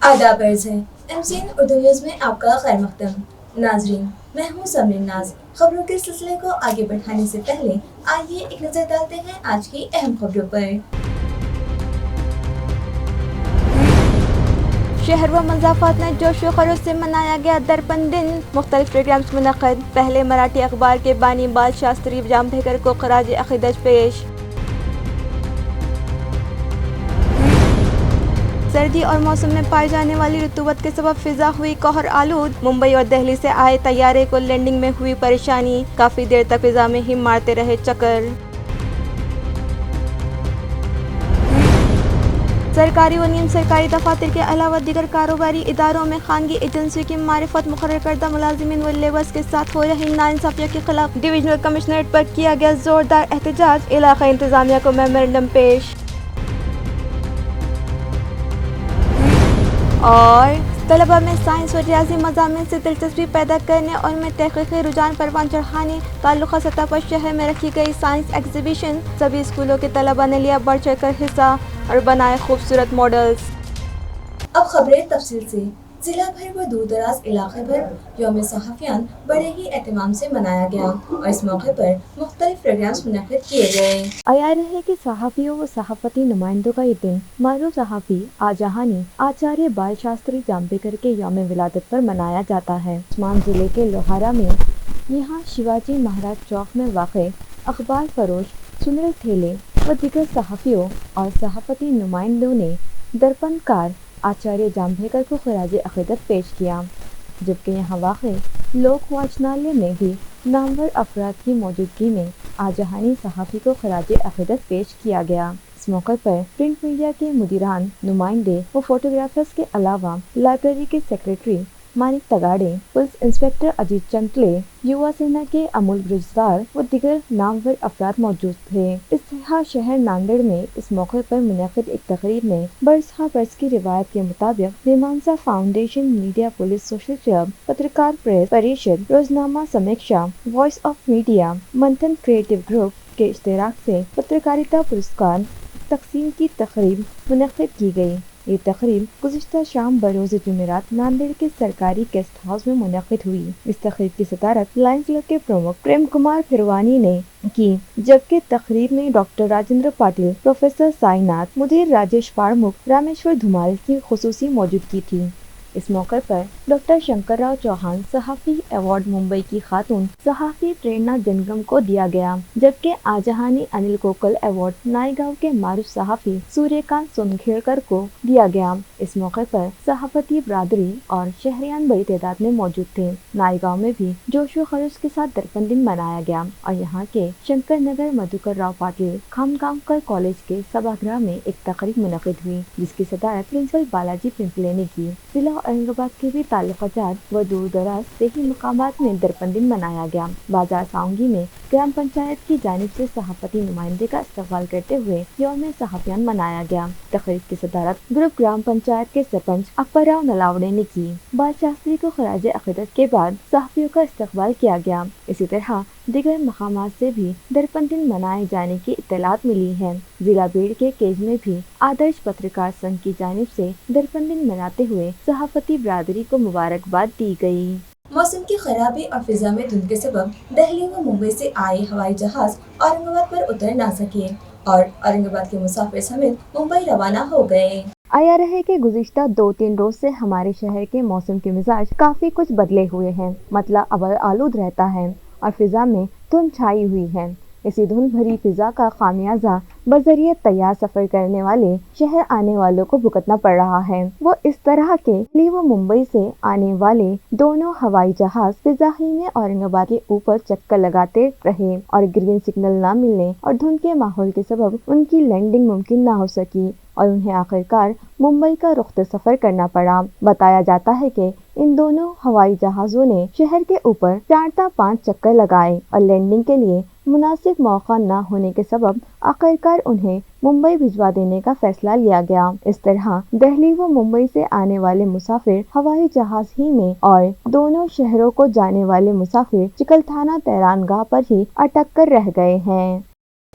आदाब अर्ज़ है MCN उर्दू न्यूज़ में आपका खैर मक़दम। नाज़रीन, मैं हूँ समरीन नाज। खबरों के सिलसिले को आगे बढ़ाने से पहले आइए एक नज़र डालते हैं आज की अहम खबरों पर। शहर व मज़ाफ़ात में जोशो खरोश से मनाया गया दर्पण दिन। मुख्तलिफ प्रोग्राम्स मुनक़्क़द। पहले मराठी अखबार के बानी बाल शास्त्री जाम्भेकर को ख़राज अक़ीदत पेश। सर्दी और मौसम में पाई जाने वाली रतूबत के सबब फिजा हुई कहर आलूद। मुंबई और दिल्ली से आए तैयारे को लैंडिंग में हुई परेशानी। काफ़ी देर तक फिजा में ही मारते रहे चक्कर। सरकारी व नीम सरकारी दफातर के अलावा दीगर कारोबारी इदारों में खानगी एजेंसियों की मारिफत मुकर्रर करदा मुलाजिमीन व लेबर्स के साथ हो रही नाइंसाफियों के खिलाफ डिविजनल कमिश्नरेट पर किया गया जोरदार एहतजाज। इलाका इंतजामिया को मेमोरेंडम पेश। और तलबा में साइंस व रियाजी मज़ामीन से दिलचस्पी पैदा करने और उनमें तहक़ीक़ी रुझान परवान चढ़ाने ताल्लुक़ा सतह पर शहर में रखी गई साइंस एग्जीबिशन। सभी स्कूलों के तलबा ने लिया बढ़ चढ़ कर हिस्सा और बनाए खूबसूरत मॉडल्स। अब खबरें तफसील से। जिला भर व दूर दराज इलाके भर यौम सहाफ़ियान बड़े ही एहतमाम से मनाया गया और इस मौके पर मुख्तलिफ प्रोग्राम्स मुनक़्क़िद किए गए। आयार है कि सहाफ़ियों व सहाफ़ती नुमाइंदों का ये दिन मारूफ सहाफ़ी आजहानी आचार्य बाल शास्त्री जाम्भेकर के यौम विलादत पर मनाया जाता है। उस्मान जिले के लोहारा में यहाँ शिवाजी महाराज चौक में वाक़े अखबार फरोश सुनील थेले व दीगर सहाफ़ियों और सहाफ़ती नुमाइंदों ने दर्पणकार आचार्य जाम्भेकर को ख़राज अक़ीदत पेश किया, जबकि यहाँ वाक़े लोक वाचनालय में भी नामवर अफराद की मौजूदगी में आजहानी सहाफ़ी को ख़राज अक़ीदत पेश किया गया। इस मौके पर प्रिंट मीडिया के मुदीरान, नुमाइंदे व फोटोग्राफर्स के अलावा लाइब्रेरी के secretary Manik Tagade, police inspector Ajit Chantle, Yuva Sena के अमूल ब्रिजदार व दिगर नामवर अफराद मौजूद थे। इस तरह शहर नांदेड़ में इस मौके पर मुनक़्क़िद एक तकरीब में बरस की रिवायत के मुताबिक मीमांसा foundation, media police, social club, पत्रकार प्रेस परिषद, रोजनामा समीक्षा, वॉइस ऑफ मीडिया, मंथन क्रिएटिव ग्रुप के इश्तिराक से पत्रकारिता पुरस्कार तकसीम की तकरीब मुनक़्क़िद की गई। ये तकरीब गुज़िश्ता शाम बरोज़ जुमेरात नांदेड़ के सरकारी गेस्ट हाउस में मुनक़्क़िद हुई। इस तकरीब की सदारत लायंस क्लब के प्रमुख प्रेम कुमार फिरवानी ने की, जबकि तकरीब में डॉक्टर राजेंद्र पाटिल, प्रोफेसर साईनाथ, मुदीर राजेश फाड़मुख, रामेश्वर धुमाल की खुसूसी मौजूदगी थी। इस मौके पर डॉक्टर शंकर राव चौहान सहाफ़ी अवार्ड मुंबई की खातून सहाफ़ी प्रेरणा जंगम को दिया गया, जबकि आजहानी अनिल कोकल अवार्ड नाईगांव के मारूफ सहाफ़ी सूर्यकांत सोनखेड़कर को दिया गया। इस मौके पर सहाफ़ती बरादरी और शहरियान बड़ी तादाद में मौजूद थे। नाईगांव में भी जोशो खरोश के साथ दर्पण दिन मनाया गया और यहाँ के शंकर नगर मधुकर राव पाटिल खानगांवकर कॉलेज के सभागृह में एक तकरीब मुनक़्क़िद हुई, जिसकी सदारत प्रिंसिपल बालाजी पिंपले ने की। जिला औरंगाबाद के भी ताल्लुकात व दूर दराज से ही मुकामात में दर्पण दिन मनाया गया। बाजार साउंगी में ग्राम पंचायत की जानिब से सहाफ़ती नुमाइंदे का इस्तकबाल करते हुए यौम सहाफ़ियान मनाया गया। तकरीब की सदारत ग्रुप ग्राम पंचायत के सरपंच अकबर राव नलावड़े ने की। बाल शास्त्री को ख़राज अक़ीदत के बाद सहाफ़ियों का इस्तकबाल किया गया। इसी तरह दिगर मकामात से भी दर्पण दिन मनाए जाने की इत्तलात मिली है। जिला बीड़ के केज में भी आदर्श पत्रकार संघ की जानिब से दर्पण दिन मनाते हुए सहाफ़ती बरादरी को मुबारकबाद दी गई। मौसम की खराबी और फिजा में धुंध के सबब दिल्ली व मुंबई से आए हवाई जहाज औरंगाबाद पर उतर ना सके और औरंगाबाद के मुसाफिर समेत मुंबई रवाना हो गए। आया रहे कि गुज़िश्ता 2-3 रोज से हमारे शहर के मौसम के मिजाज काफी कुछ बदले हुए हैं। मतलब अबर आलूद रहता है और फिजा में धुंध छाई हुई है। इसी धुंध भरी फिजा का खामियाजा बजरिए तैयार सफर करने वाले शहर आने वालों को भुगतना पड़ रहा है। वो इस तरह के दिल्ली व मुंबई से आने वाले दोनों हवाई जहाज फिजा ही में औरंगाबाद के ऊपर चक्कर लगाते रहे और ग्रीन सिग्नल न मिलने और धुंध के माहौल के सबब उनकी लैंडिंग मुमकिन न हो सकी और उन्हें आखिरकार मुंबई का रुख्त सफर करना पड़ा। बताया जाता है कि इन दोनों हवाई जहाज़ों ने शहर के ऊपर 4-5 चक्कर लगाए और लैंडिंग के लिए मुनासिब मौका न होने के सबब आखिरकार उन्हें मुंबई भिजवा देने का फैसला लिया गया। इस तरह दिल्ली व मुंबई से आने वाले मुसाफिर हवाई जहाज ही में और दोनों शहरों को जाने वाले मुसाफिर चिकलथाना तैरानगाह पर ही अटक कर रह गए हैं।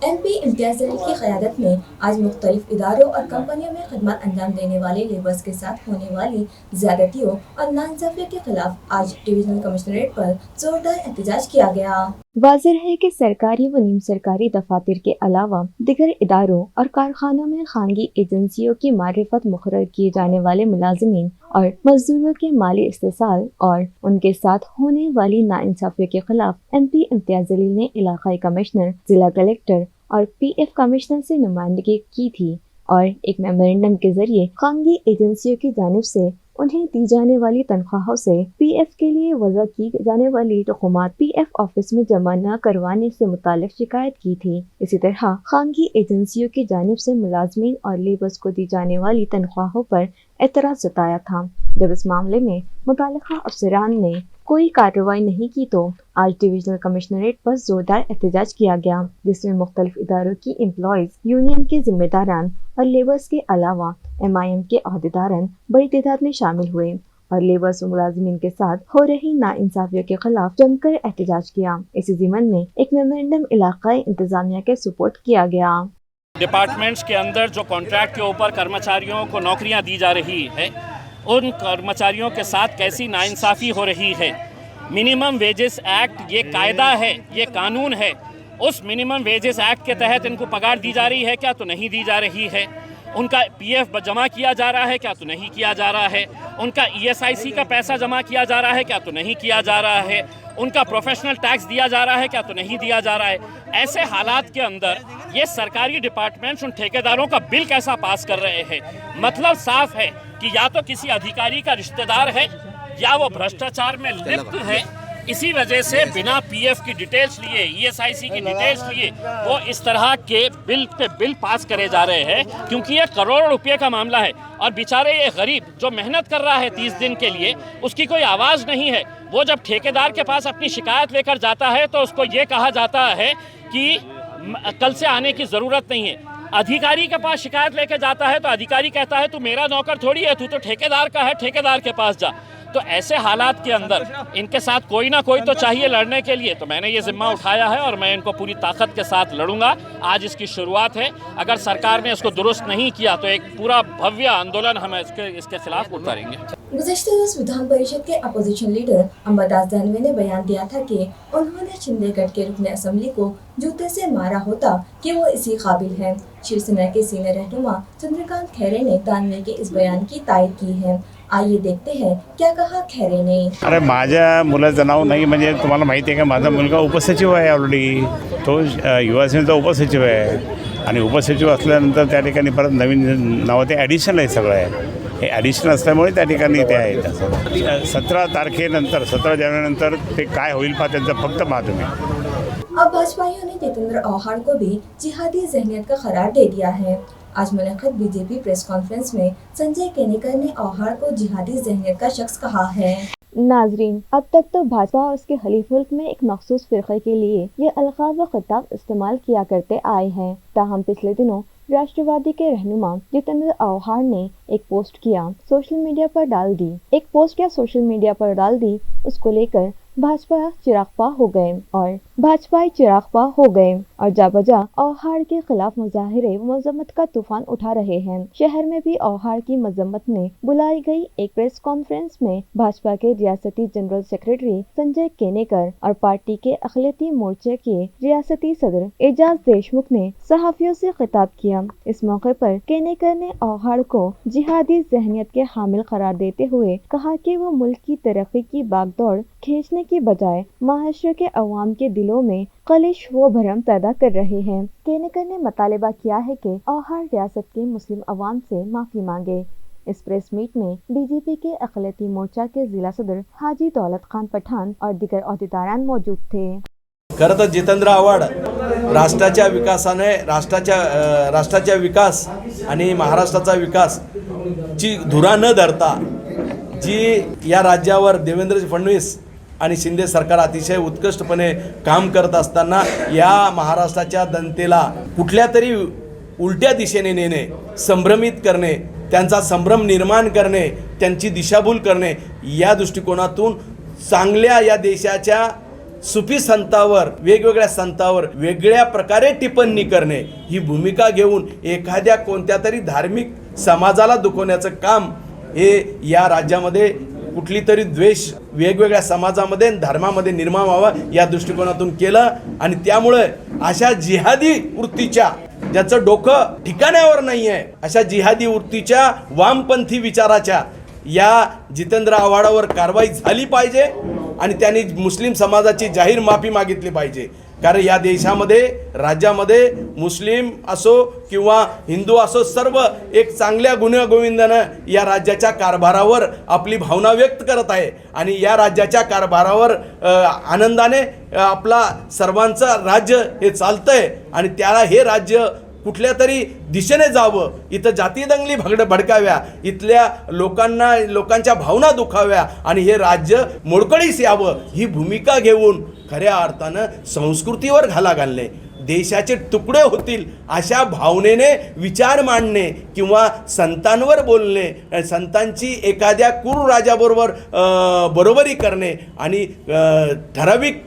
MP इम्तियाज़ जलील की क़यादत में आज मुख्तलिफ इदारों और कंपनियों में खदमात अंजाम देने वाले लेबर्स के साथ होने वाली ज़्यादतियों और नाइंसाफ़ियों के खिलाफ आज डिवीजनल कमिश्नरेट पर ज़ोरदार एहतजाज किया गया। वाज़ेह है कि सरकारी व नीम सरकारी दफातर के अलावा दिगर इदारों और कारखानों में खानगी एजेंसियों की मारिफत मुकर्रर किए जाने वाले मुलाजिमीन और मजदूरों के माली इस्तेसाल और उनके साथ होने वाली नाइंसाफ़ियों के खिलाफ MP इम्तियाज़ जलील ने इलाकाई कमिश्नर, जिला कलेक्टर और PF कमिश्नर से नुमाइंदगी की थी और एक मेमोरेंडम के जरिए खानगी एजेंसियों की जानिब से उन्हें दी जाने वाली तनख्वाहों से PF के लिए वज़ा की जाने वाली रकूमात PF ऑफिस में जमा न करवाने से मुतालिक शिकायत की थी। इसी तरह खानगी एजेंसियों की जानिब से मुलाजमीन और लेबर्स को दी जाने वाली तनख्वाहों पर एतराज़ जताया था। जब इस मामले में मुतालिका अफसरान ने कोई कार्रवाई नहीं की तो आज डिविजनल कमिश्नरेट पर जोरदार एहतजाज किया गया, जिसमें मुख्तलिफ इदारों की एम्प्लॉयज़ यूनियन के जिम्मेदारान और लेबर्स के अलावा MIM के अहदेदारान बड़ी तादाद में शामिल हुए और लेबर्स व मुलाजिमीन के साथ हो रही नाइंसाफियों के खिलाफ जमकर एहतजाज किया। इसी ज़िमन में एक मेमोरेंडम इलाकाई इंतजामिया के सुपुर्द किया गया। डिपार्टमेंट्स के अंदर जो कॉन्ट्रैक्ट के ऊपर कर्मचारियों को नौकरियां दी जा रही है, उन कर्मचारियों के साथ कैसी नाइंसाफ़ी हो रही है। मिनिमम वेजेस एक्ट ये कायदा है, ये कानून है। उस मिनिमम वेजेस एक्ट के तहत इनको पगार दी जा रही है क्या तो नहीं दी जा रही है। उनका PF जमा किया जा रहा है क्या तो नहीं किया जा रहा है। उनका ESIC का पैसा जमा किया जा रहा है क्या तो नहीं किया जा रहा है। उनका प्रोफेशनल टैक्स दिया जा रहा है क्या तो नहीं दिया जा रहा है। ऐसे हालात के अंदर ये सरकारी डिपार्टमेंट्स उन ठेकेदारों का बिल कैसा पास कर रहे हैं। मतलब साफ है कि या तो किसी अधिकारी का रिश्तेदार है या वो भ्रष्टाचार में लिप्त है। इसी वजह से बिना PF की डिटेल्स लिए, ESIC की डिटेल्स लिए वो इस तरह के बिल पे बिल पास करे जा रहे हैं, क्योंकि ये करोड़ों रुपए का मामला है और बेचारे ये गरीब जो मेहनत कर रहा है 30 दिन के लिए, उसकी कोई आवाज़ नहीं है। वो जब ठेकेदार के पास अपनी शिकायत लेकर जाता है तो उसको ये कहा जाता है कि कल से आने की ज़रूरत नहीं है। अधिकारी के पास शिकायत लेकर जाता है तो अधिकारी कहता है तू मेरा नौकर थोड़ी है, तू तो ठेकेदार का है, ठेकेदार के पास जा। तो ऐसे हालात के अंदर इनके साथ कोई ना कोई तो चाहिए लड़ने के लिए। तो मैंने ये जिम्मा उठाया है और मैं इनको पूरी ताकत के साथ लड़ूंगा। आज इसकी शुरुआत है, अगर सरकार ने इसको दुरुस्त नहीं किया तो एक पूरा भव्य आंदोलन हम इसके खिलाफ उतारेंगे। गुज़श्ता रोज़ विधान परिषद के अपोजिशन लीडर अंबादास दानवे ने बयान दिया था कि उन्होंने शिंदेगढ़ के रुकने असम्बली को जूते से मारा होता कि वो इसी काबिल है। शिवसेना के सीनियर रहनुमा चंद्रकांत खैरे ने दानवे के इस बयान की तायद की है। आइए देखते हैं क्या कहा खैरे ने। अरे माझ्या मुलाचं नाव नाही, म्हणजे तुम्हाला माहिती आहे का, माझा मुलगा उपसचिव आहे ऑलरेडी, तो युवा सेनेचा उपसचिव आहे आणि उपसचिव असल्यानंतर त्या ठिकाणी परत नवीन नाव ते ॲडिशनल आहे, सगळं आहे हे ॲडिशनल असल्यामुळे त्या ठिकाणी ते आहे। तसं 17 तारखेनंतर 17 जानेवारीनंतर ते काय होईल पहा, त्यांचं फक्त पहा तुम्ही। अब भाजपाइयों ने जितेंद्र औहाड़ को भी जिहादी जहनियत का करार दे दिया है। आज मुनक़्क़द बीजेपी प्रेस कॉन्फ्रेंस में संजय केनेकर ने औहाड़ को जिहादी जहनियत का शख्स कहा है। नाजरीन, अब तक तो भाजपा और उसके हलीफ मुल्क में एक मखसूस फ़िरक़े के लिए ये अल्क़ाब व ख़िताब इस्तेमाल किया करते आए हैं। ताहम पिछले दिनों राष्ट्रवादी के रहनुमा जितेंद्र औहाड़ ने एक पोस्ट सोशल मीडिया पर डाल दी, उसको लेकर भाजपा चिरागपा हो गए और भाजपाई चिरागपा हो गए और जाबजा औहाड़ के खिलाफ मुजाहिरे व मजम्मत का तूफान उठा रहे हैं। शहर में भी औहाड़ की मजम्मत में बुलाई गई एक प्रेस कॉन्फ्रेंस में भाजपा के रियासती जनरल सेक्रेटरी संजय केनेकर और पार्टी के अक़लियती मोर्चे के रियासती सदर एजाज देशमुख ने सहाफ़ियों से खिताब किया। इस मौके पर केनेकर ने औहाड़ को जिहादी जहनियत के हामिल करार देते हुए कहा कि वो मुल्क की तरक्की की बागदौड़ खींचने की बजाय माशरे के अवाम के दिलों में कलिश व भरम पैदा कर रहे हैं। केनेकर ने मुतालबा किया है कि औहाड़ रियासत के मुस्लिम अवाम से माफ़ी मांगे। इस प्रेस मीट में बीजेपी के अक़लियती मोर्चा के जिला सदर हाजी दौलत खान पठान और दीगर अहदेदारान मौजूद थे। खरं तर जितेंद्र आव्हाड राष्ट्राच्या विकासाने राष्ट्राच्या विकास आणि महाराष्ट्राचा विकास ची धुरा न धरता जी या राज्यावर देवेंद्र फडणवीस आणि शिंदे सरकार अतिशय उत्कृष्टपणे काम करत असताना या महाराष्ट्राच्या जनतेला कुठल्या तरी उलट्या दिशेने नेणे, संभ्रमित करणे, त्यांचा संभ्रम निर्माण करणे, त्यांची दिशाभूल करणे, या दृष्टिकोनातून चांगल्या या देशाच्या सुफी संतावर, वेगवेगळ्या संतावर वेगळ्या प्रकारे टिप्पणी करणे ही भूमिका घेऊन एखाद्या कोणत्या तरी धार्मिक समाजाला दुखवण्याचं काम हे या राज्यामध्ये कुठली तरी द्वेष वेगवेगळ्या समाजामध्ये धर्मामध्ये निर्माण व्हावा या दृष्टिकोनातून केलं. आणि त्यामुळे अशा जिहादी वृत्तीच्या, ज्याचं डोकं ठिकाण्यावर नाही आहे, अशा जिहादी वृत्तीच्या वामपंथी विचाराच्या या जितेंद्र आव्हाडावर कारवाई झाली पाहिजे आणि त्यांनी मुस्लिम समाजाची जाहीर माफी मागितली पाहिजे. कारण या देशामध्ये, राज्यामध्ये मुस्लिम असो किंवा हिंदू असो, सर्व एक चांगल्या गुण्यागोविंदानं या राज्याच्या कारभारावर आपली भावना व्यक्त करत आहे आणि या राज्याच्या कारभारावर आनंदाने आपला सर्वांचं राज्य हे चालतंय आणि त्याला हे राज्य कुठल्या तरी दिशेने जावं, इथं जाती दंगली भडकाव्या, इथल्या लोकांच्या भावना दुखाव्या आणि हे राज्य मोडकळीस यावं ही भूमिका घेऊन खऱ्या अर्थानं संस्कृतीवर घाला घालणे, देशाचे तुकडे होतील अशा भावनेने विचार मांडणे किंवा संतांवर बोलणे, संतांची एखाद्या क्रूर राजाबरोबर बरोबरी करणे आणि ठराविक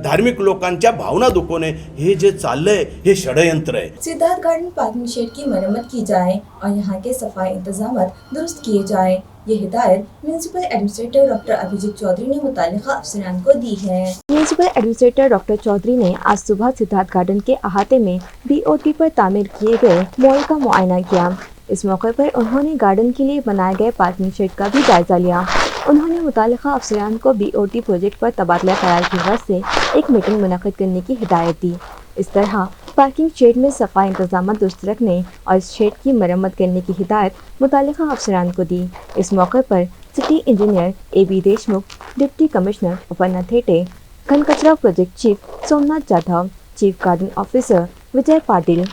धार्मिक लोकांच्या भावना दुखवणे, हे जे चाललंय हे षड्यंत्र है. सिद्धार्थ गार्डन पार्किंग शेड की मरम्मत की जाए और यहाँ के सफाई इंतजाम दुरुस्त किए जाए, ये हिदायत municipal administrator doctor Abhijeet Chaudhary ने मुताल्लिका अफसरान को दी है. म्यूनिसिपल एडमिनिस्ट्रेटर डॉक्टर चौधरी ने आज सुबह सिद्धार्थ गार्डन के अहाते में BOT पर तामीर किए गए मॉल का मुआयना किया. इस मौके पर उन्होंने गार्डन के लिए बनाए गए पार्किंग शेड का भी जायजा लिया. उन्होंने मुताल्लिका अफसरान को BOT प्रोजेक्ट पर तबादला ख्याल की वजह से एक मीटिंग मुनक़्क़िद करने की हिदायत दी. इस तरह पार्किंग शेड में सफाई इंतजाम दुरुस्त रखने और इस शेड की मरम्मत करने की हिदायत मुताल्लिका अफसरान को दी. इस मौके पर city engineer AB Deshmukh, deputy commissioner Aparna Thete, घन कचरा project chief Somnath Jadhav, chief garden officer Vijay Patil,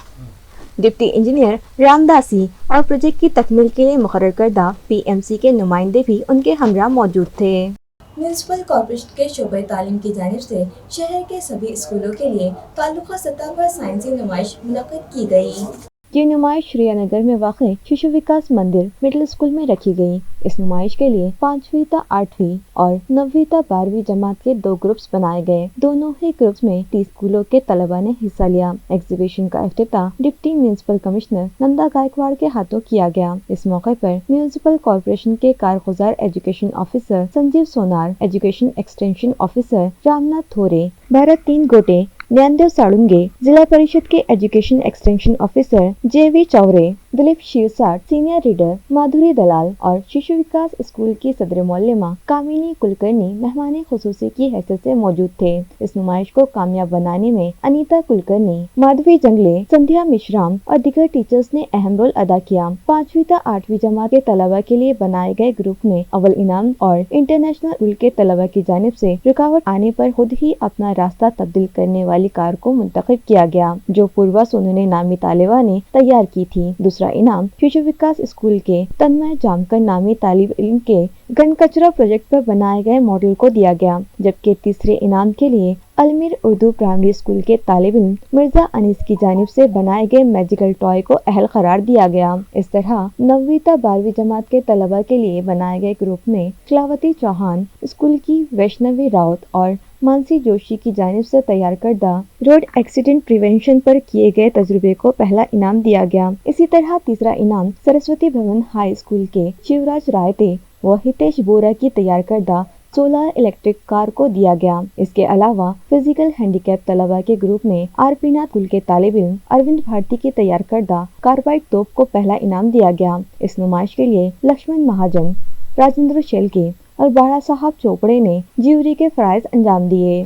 deputy engineer Ramdasi और प्रोजेक्ट की तकमील के लिए मुकर्रर करदा PMC के नुमाइंदे भी उनके हमरा मौजूद थे. म्यूनिसिपल कॉर्पोरेशन के शोबे तालीम की जानिब से शहर के सभी स्कूलों के लिए ताल्लुका सतह पर साइंसी नुमाइश मुनक़्क़िद की गई. ये नुमाइश श्रीनगर में वाक़ शिशु विकास मंदिर मिडिल स्कूल में रखी गई. इस नुमाइश के लिए 5वीं ता 8वीं और 9वीं ता 12वीं जमात के 2 ग्रुप्स बनाए गए. दोनों ही ग्रुप्स में 30 स्कूलों के तलबा ने हिस्सा लिया. एग्जीबिशन का इफ्तिताह deputy municipal commissioner Nanda Gaikwad के हाथों किया गया. इस मौके पर म्यूनिसिपल कॉर्पोरेशन के कारगुजार education officer Sanjeev Sonar, education extension officer Ramnath Thore, Bharat तीन गोटे, ज्ञानदेव साळुंगे, जिला परिषद के education extension officer JV Chaure, Dilip Shirsat, senior reader Madhuri Dalal और शिशु विकास स्कूल की सदर मौलमा कामिनी कुलकर्णी मेहमान खुसूसी की हैसियत से मौजूद थे. इस नुमाइश को कामयाब बनाने में अनीता कुलकर्णी, माधवी जंगले, संध्या मिश्राम और दीगर टीचर्स ने अहम रोल अदा किया. 5वीं ता 8वीं जमात के तलबा के लिए बनाए गए ग्रुप में अव्वल इनाम और इंटरनेशनल स्कूल के तलबा की जानिब से रुकावट आने पर खुद ही अपना रास्ता तब्दील करने वाली कार को मुंतखब किया गया, जो पूर्वा सोनूने नामी तालिबा ने तैयार की थी. दूसरा इनाम शिशु विकास स्कूल के तन्मय जामकर नामी तालिब इल्म के घन कचरा प्रोजेक्ट पर बनाए गए मॉडल को दिया गया, जबकि तीसरे इनाम के लिए अलमीर उर्दू प्राइमरी स्कूल के तालिब इल्म मिर्जा अनीस की जानिब से बनाए गए मैजिकल टॉय को अहल करार दिया गया. इस तरह 9वीं ता 12वीं जमात के तलबा के लिए बनाए गए ग्रुप में कलावती चौहान स्कूल की वैष्णवी राउत और मानसी जोशी की जानिब से तैयार करदा रोड एक्सीडेंट प्रिवेंशन पर किए गए तजुर्बे को पहला इनाम दिया गया. इसी तरह तीसरा इनाम सरस्वती भवन हाई स्कूल के शिवराज रायते व हितेश बोरा की तैयार करदा 16 इलेक्ट्रिक कार को दिया गया. इसके अलावा फिजिकल हैंडीकैप तलबा के ग्रुप में RP नाथ स्कूल के तालिब इल्म अरविंद भारती की तैयार करदा कार्बाइड तोप को पहला इनाम दिया गया. इस नुमाइश के लिए लक्ष्मण महाजन, राजेंद्र शेलके और बाड़ा साहब चोपड़े ने ज्यूरी के फराइज अंजाम दिए.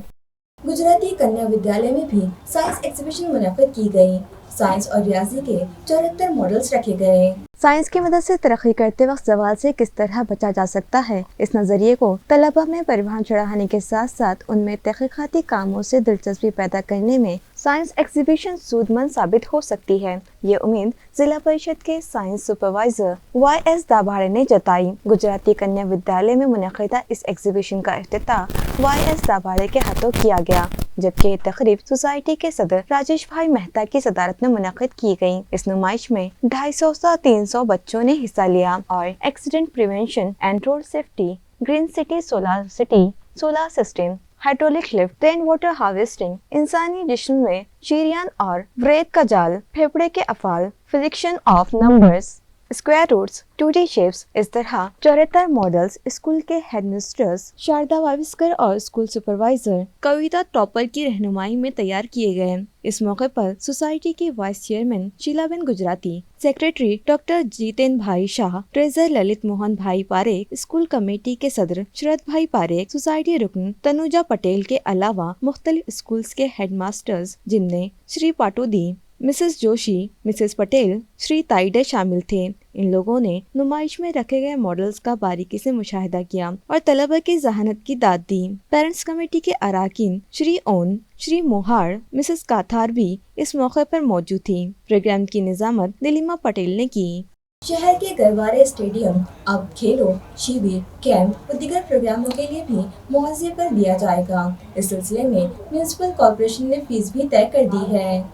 गुजराती कन्या विद्यालय में भी साइंस एग्जीबिशन मुनक़्क़िद की गई. साइंस और रियाजी के 74 मॉडल्स रखे गए. साइंस की मदद से तरक्की करते वक्त सवाल से किस तरह बचा जा सकता है, इस नज़रिए को तलबा में परिवहन चढ़ाने के साथ साथ उनमें तहक़ीक़ाती कामों से दिलचस्पी पैदा करने में साइंस एग्जीबिशन सूदमंद साबित हो सकती है. ये उम्मीद जिला परिषद के साइंस सुपरवाइजर YS दाभाड़े ने जताई. गुजराती कन्या विद्यालय में मुनक़्क़िदा इस एग्जीबिशन का इफ्तिताह YS दाभाड़े के हाथों किया गया, जबकि ये तकरीब सोसाइटी के सदर राजेश भाई मेहता की सदारत में मुनक़्क़िद की गई. इस नुमाइश में 250 से 300 बच्चों ने हिस्सा लिया और accident prevention and road safety, green city, solar system, hydraulic lift, rain water harvesting, इंसानी जिस्म में शरीयान और वरेद का जाल, फेफड़े के अफाल, फिजिक्शन of numbers, square roots, 2D shapes, इस तरह 74 मॉडल्स स्कूल के हेडमिस्ट्रेस शारदा वाविस्कर और स्कूल सुपरवाइजर कविता टॉपर की रहनुमाई में तैयार किए गए। इस मौके पर सोसाइटी के vice chairman Shilaben Gujarati, secretary doctor Jiten bhai Shah, treasure Lalit Mohan भाई पारेख, स्कूल कमेटी के सदर शरद भाई पारेख, सोसाइटी रुकन तनुजा पटेल के अलावा मुख्तलिफ स्कूल्स के हेडमास्टर्स जिनमें श्री पाटोदी, मिसेस जोशी, मिसेस पटेल, श्री ताइडे शामिल थे। इन लोगों ने नुमाइश में रखे गए मॉडल्स का बारीकी से मुशाहिदा किया और तलबा की जहानत की दाद दी। पेरेंट्स कमेटी के अराकीन श्री ओन, श्री मोहाड़, मिसेस काथार भी इस मौके पर मौजूद थी। प्रोग्राम की निजामत नीलिमा पटेल ने की। शहर के गरवारे स्टेडियम अब खेलों, शिविर, कैंप व दीगर प्रोग्रामों के लिए भी मुआवजे पर दिया जाएगा। इस सिलसिले में म्यूनिसिपल कॉर्पोरेशन ने फीस भी तय कर दी है।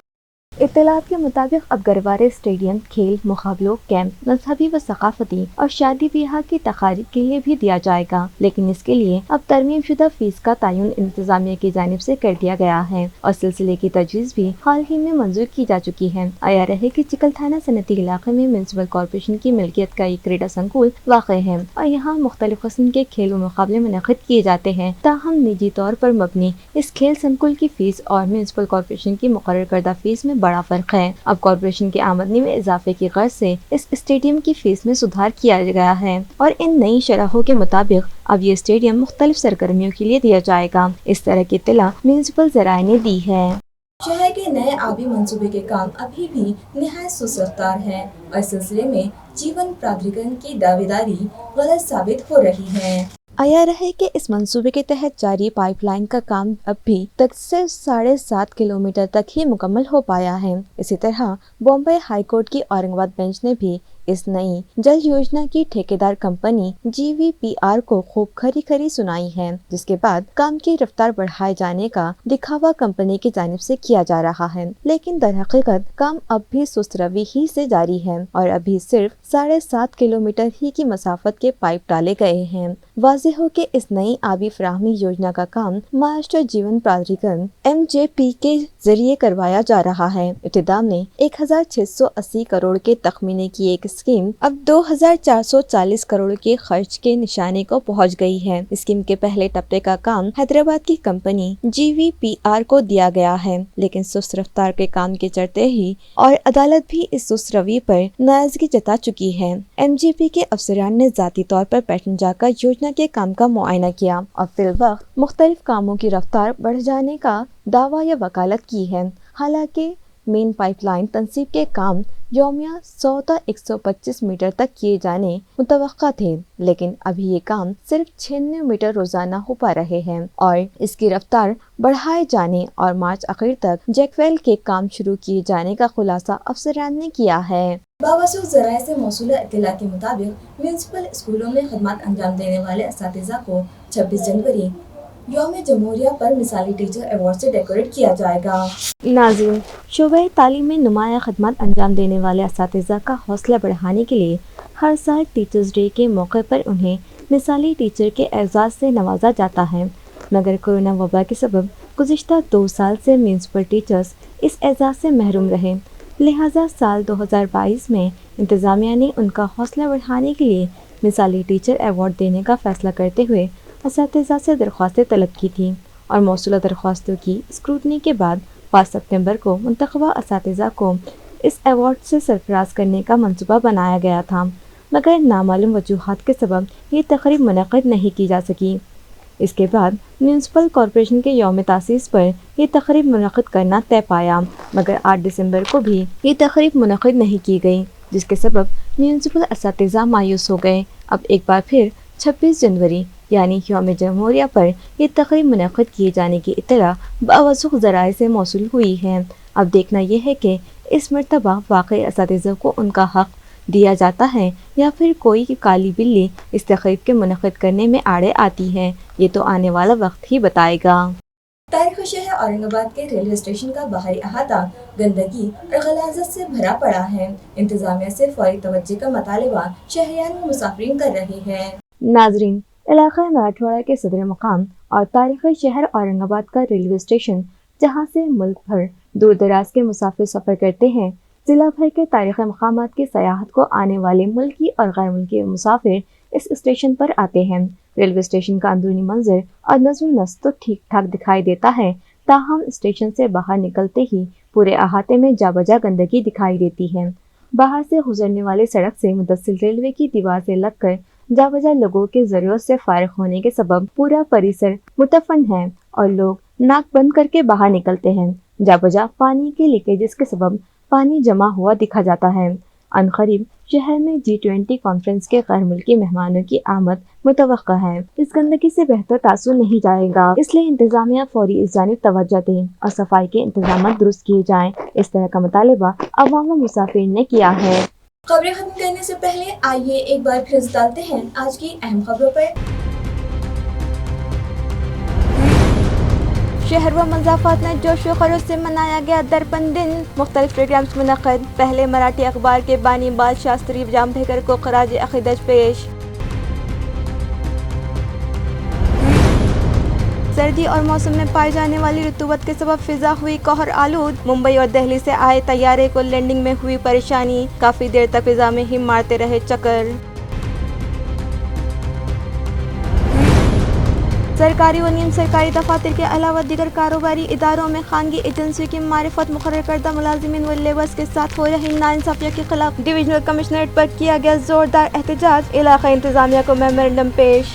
इत्तलात के मुताबिक अब गरवारे स्टेडियम खेल, मुकाबलों, कैंप, मजहबी व सकाफती और शादी ब्याह की तकारीब के लिए भी दिया जाएगा, लेकिन इसके लिए अब तरमीम शुदा फीस का तयन इंतजामिया की जानिब से कर दिया गया है और सिलसिले की तजवीज़ भी हाल ही में मंजूर की जा चुकी है। आया रहे कि चिकल थाना सनती इलाके में म्यूनिसिपल कॉर्पोरेशन की मिल्कियत का एक क्रीडा संकुल वाक़ है और यहाँ मुख्तलिफ किस्म के खेल व मुकाबले मुनक़िद किए जाते हैं। ताहम निजी तौर पर मबनी इस खेल संकुल की फीस और म्यूनिसिपल कॉर्पोरेशन की मुकर्रर करदा फीस में बड़ा फर्क है। अब कॉर्पोरेशन की आमदनी में इजाफे की गर्ज से इस स्टेडियम की फीस में सुधार किया गया है और इन नई शरहों के मुताबिक अब ये स्टेडियम मुख्तलिफ सरगर्मियों के लिए दिया जाएगा। इस तरह की इत्तला म्यूनिसिपल ज़राए ने दी है। शहर के नए आबी मंसूबे के काम अभी भी निहायत सुस्त रफ्तार है और इस सिलसिले में जीवन प्राधिकरण की दावेदारी गलत साबित हो रही है। आया रहे कि इस मंसूबे के तहत जारी पाइपलाइन का काम अब भी तक सिर्फ 7.5 किलोमीटर तक ही मुकम्मल हो पाया है। इसी तरह बॉम्बे हाई कोर्ट की औरंगाबाद बेंच ने भी इस नई जल योजना की ठेकेदार कंपनी GVPR को खूब खरी खरी सुनाई है, जिसके बाद काम की रफ्तार बढ़ाए जाने का दिखावा कंपनी की जानिब से किया जा रहा है, लेकिन दर हकीकत काम अब भी सुस्त रवि ही से जारी है और अभी सिर्फ 7.5 किलोमीटर ही की मसाफत के पाइप डाले गए हैं। वाज़ेह हो कि इस नई आबी फराहमी योजना का काम महाराष्ट्र जीवन प्राधिकरण MJP के जरिए करवाया जा रहा है। इब्तिदा में 1680 करोड़ के तखमीने की एक स्कीम अब 2440 करोड़ के खर्च के निशाने को पहुंच गई है। स्कीम के पहले टप्पे का काम हैदराबाद की कंपनी GVPR को दिया गया है, लेकिन सुस्त रफ्तार के काम के चलते ही और अदालत भी इस सुस्त रवि पर नाराजगी जता चुकी है। MJP के अफसरान ने जाती तौर पर पैटर्न जाकर योजना के काम का मुआयना किया और फिल वक्त मुख्तलिफ कामों की रफ्तार बढ़ जाने का दावा या वकालत की है। हालांकि मेन पाइपलाइन तंसीब के काम यौमिया 100 ta 125 मीटर तक किए जाने मुतवक्का थे, लेकिन अभी ये काम सिर्फ 96 मीटर रोजाना हो पा रहे हैं और इसकी रफ्तार बढ़ाए जाने और मार्च आखिर तक जैकवेल के काम शुरू किए जाने का खुलासा अफसरान ने किया है। बावसूख ज़राए से मौसूला इत्तला के मुताबिक म्यूनिसिपल स्कूलों में खदमात अंजाम देने वाले असातिज़ा को 26 जनवरी यौम जमहूरिया पर मिसाली टीचर अवार्ड से डेकोरेट किया जाएगा। नाज़रीन, शोबे तालीम में नुमाया खदमात अंजाम देने वाले असातिज़ा का हौसला बढ़ाने के लिए हर साल टीचर्स डे के मौके पर उन्हें मिसाली टीचर के एजाज़ से नवाजा जाता है, मगर कोरोना वबा के सबब गुज़िश्ता 2 साल से म्यूनिसिपल टीचर्स इस एजाज़ से महरूम रहे। लिहाजा साल 2022 में इंतज़ामिया ने उनका हौसला बढ़ाने के लिए मिसाली टीचर अवार्ड देने का फ़ैसला करते हुए असातिज़ा से दरख्वास्तें तलब की थी और मौसूला दरख्वास्तों की स्क्रूटनी के बाद 5 सितंबर को मुंतखबा असातिज़ा को इस अवार्ड से सरफराज करने का मंसूबा बनाया गया था, मगर नामालूम वजूहात के सबब ये तकरीब मुनक़्क़िद नहीं की जा सकी। इसके बाद म्यूनिसिपल कॉर्पोरेशन के यौम तासीस पर यह तकरीब मुनक़्क़िद करना तय पाया, मगर 8 दिसंबर को भी ये तकरीब मुनक़्क़िद नहीं की गई, जिसके सबब म्यूनिसिपल असातिज़ा मायूस हो गए। अब एक बार फिर 26 जनवरी यानी यौम जमहूरिया पर यह तकरीब मुनक़्क़िद किए जाने की इत्तला बावसूख ज़राए से मौसूल हुई है। अब देखना यह है कि इस मरतबा वाक़ई असातिज़ा को उनका हक़ दिया जाता है या फिर कोई काली बिल्ली इस तकरीब के मुनक़्क़िद करने में आड़े आती है। ये तो आने वाला वक्त ही बताएगा। तारीख़ शहर औरंगाबाद के रेलवे स्टेशन का बाहरी अहाता गंदगी और गलाज़त से भरा पड़ा है। इंतज़ामिया से फौरी तवज्जो का मुतालबा शहरियान व मुसाफिरीन कर रहे हैं। नाज़रीन, इलाक़ा मराठवाड़ा के सदर मकाम اور تاریخی شہر اورنگ آباد کا ریلوے اسٹیشن جہاں سے ملک بھر دور دراز کے مسافر سفر کرتے ہیں۔ ضلع بھر کے تاریخی مقامات کی سیاحت کو آنے والے ملکی اور غیر ملکی مسافر اس اسٹیشن پر آتے ہیں۔ ریلوے اسٹیشن کا اندرونی منظر اور نظم و نسق تو ٹھیک ٹھاک دکھائی دیتا ہے، تاہم اسٹیشن سے باہر نکلتے ہی پورے احاطے میں جا بجا گندگی دکھائی دیتی ہے۔ باہر سے گزرنے والے سڑک سے متصل ریلوے کی دیوار سے لگ کر جا بجا لوگوں کے ضرورت سے فارغ ہونے کے سبب پورا پریسر متفن ہے اور لوگ ناک بند کر کے باہر نکلتے ہیں۔ جا بجا پانی کے لیکیجز کے سبب پانی جمع ہوا دکھا جاتا ہے۔ عنقریب شہر میں G20 کانفرنس کے غیر ملکی مہمانوں کی آمد متوقع ہے۔ اس گندگی سے بہتر تاثر نہیں جائے گا، اس لیے انتظامیہ فوری اس جانب توجہ دیں اور صفائی کے انتظامات درست کیے جائیں۔ اس طرح کا مطالبہ عوام و مسافرین نے کیا ہے۔ خبریں ختم کرنے سے پہلے آئیے ایک بار پھر ڈالتے ہیں آج کی اہم خبروں پر۔ شہر و مضافات میں جوش و خروش سے منایا گیا درپن دن، مختلف پروگرامز منعقد۔ پہلے مراٹھی اخبار کے بانی بال شاستری جامبھیکر کو خراج عقیدت پیش۔ سردی اور موسم میں پائی جانے والی رطوبت کے سبب فضا ہوئی قہر آلود، ممبئی اور دہلی سے آئے طیارے کو لینڈنگ میں ہوئی پریشانی، کافی دیر تک فضا میں ہی مارتے رہے چکر۔ سرکاری و نیم سرکاری دفاتر کے علاوہ دیگر کاروباری اداروں میں خانگی ایجنسیوں کی معرفت مقرر کردہ ملازمین و لیبرز کے ساتھ ہو رہی ناانصافیوں کے خلاف ڈویژنل کمشنریٹ پر کیا گیا زوردار احتجاج، علاقائی انتظامیہ کو میمورنڈم پیش۔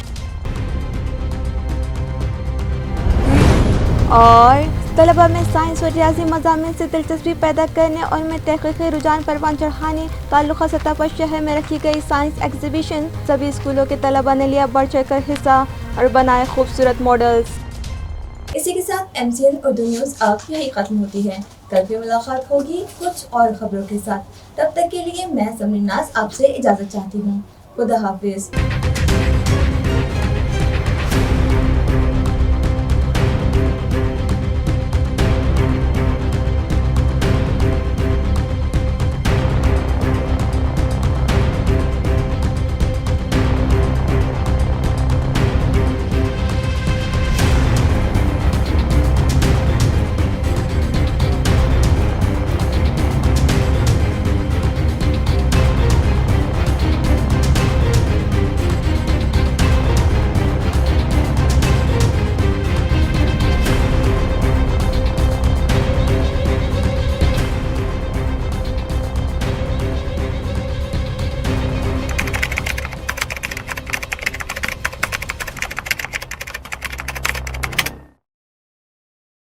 اور طلباء میں سائنس و ریاضی مضامین سے دلچسپی پیدا کرنے اور ان میں تحقیقی رجحان پروان چڑھانے تعلقہ سطح پر شہر میں رکھی گئی سائنس ایگزیبیشن، سبھی اسکولوں کے طلباء نے لیا بڑھ چڑھ کر حصہ اور بنائے خوبصورت ماڈلز۔ اسی کے ساتھ MCN اردو نیوز اب یہی ختم ہوتی ہے۔ کل بھی ملاقات ہوگی کچھ اور خبروں کے ساتھ، تب تک کے لیے میں سمرین ناز آپ سے اجازت چاہتی ہوں۔ خدا حافظ۔